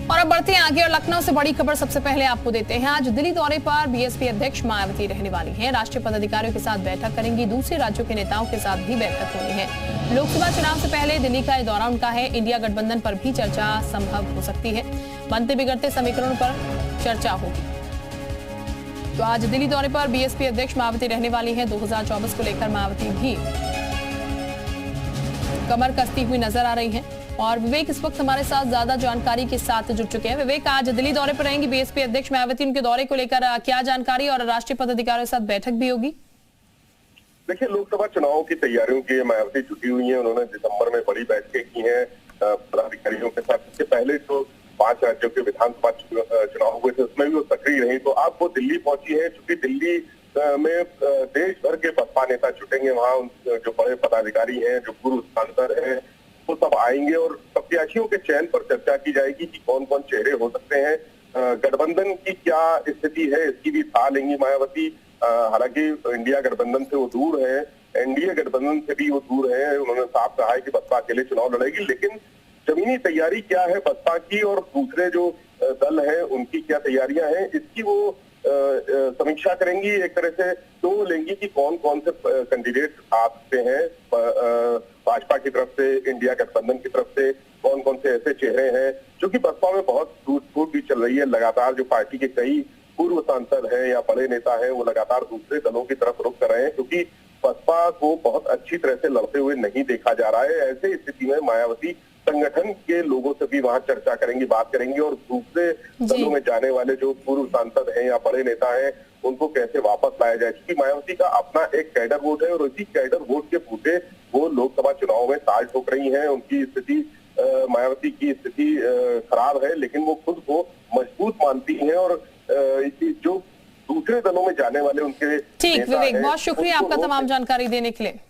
और अब बढ़ते हैं आगे और लखनऊ से बड़ी खबर सबसे पहले आपको देते हैं। आज दिल्ली दौरे पर बीएसपी अध्यक्ष मायावती रहने वाली हैं। राष्ट्रीय पदाधिकारियों के साथ बैठक करेंगी। दूसरे राज्यों के नेताओं के साथ भी बैठक होनी है। लोकसभा चुनाव से पहले दिल्ली का ये दौरा उनका है। इंडिया गठबंधन पर भी चर्चा संभव हो सकती है। बनते बिगड़ते समीकरणों पर चर्चा होगी। तो आज दिल्ली दौरे पर बीएसपी अध्यक्ष मायावती रहने वाली है। 2024 को लेकर मायावती भी कमर कसती हुई नजर आ रही हैं। और विवेक इस वक्त हमारे साथ ज्यादा जानकारी के साथ जुड़ चुके हैं। विवेक, आज दिल्ली दौरे पर रहेंगी बीएसपी अध्यक्ष मायावती, उनके दौरे को लेकर क्या जानकारी और राष्ट्रीय पदाधिकारियों के साथ बैठक भी होगी? देखिए, लोकसभा चुनाव की तैयारियों के मायावती जुटी हुई हैं। उन्होंने दिसंबर में बड़ी बैठकें की हैं पदाधिकारियों के साथ। इससे पहले जो 5 राज्यों के विधानसभा चुनाव हुए थे उसमें भी वो सक्रिय रही। तो अब वो दिल्ली पहुंची है। चूंकि दिल्ली में देश भर के बसपा नेता जुटेंगे, वहाँ जो बड़े पदाधिकारी हैं, जो पूर्व सांसद हैं, वो सब आएंगे और प्रत्याशियों के चयन पर चर्चा की जाएगी कि कौन कौन चेहरे हो सकते हैं। गठबंधन की क्या स्थिति है, इसकी भी सलाह लेंगी मायावती। हालांकि इंडिया गठबंधन से वो दूर है, एनडीए गठबंधन से भी वो दूर है। उन्होंने साफ कहा है कि बसपा अकेले चुनाव लड़ेगी, लेकिन जमीनी तैयारी क्या है बसपा की और दूसरे जो दल है उनकी क्या तैयारियां हैं, इसकी वो समीक्षा करेंगी। एक तरह से तो लेंगी कि कौन कौन से कैंडिडेट आते हैं भाजपा की तरफ से, इंडिया गठबंधन की तरफ से, कौन कौन से ऐसे चेहरे हैं। क्योंकि बसपा में बहुत टूट भी चल रही है। लगातार जो पार्टी के कई पूर्व सांसद हैं या बड़े नेता हैं, वो लगातार दूसरे दलों की तरफ रुख कर रहे हैं, क्योंकि बसपा को बहुत अच्छी तरह से लड़ते हुए नहीं देखा जा रहा है। ऐसे स्थिति में मायावती संगठन के लोगों से भी वहां चर्चा करेंगी, बात करेंगी और दूसरे दलों में जाने वाले जो पूर्व सांसद हैं या बड़े नेता हैं उनको कैसे वापस लाया जाए। क्योंकि मायावती का अपना एक कैडर वोट है और इसी कैडर वोट के बूते वो लोकसभा चुनाव में ताल ठोक रही हैं। उनकी स्थिति, मायावती की स्थिति खराब है, लेकिन वो खुद को मजबूत मानती हैं और जो दूसरे दलों में जाने वाले उनके ठीक, विवेक बहुत शुक्रिया आपका तमाम जानकारी देने के लिए।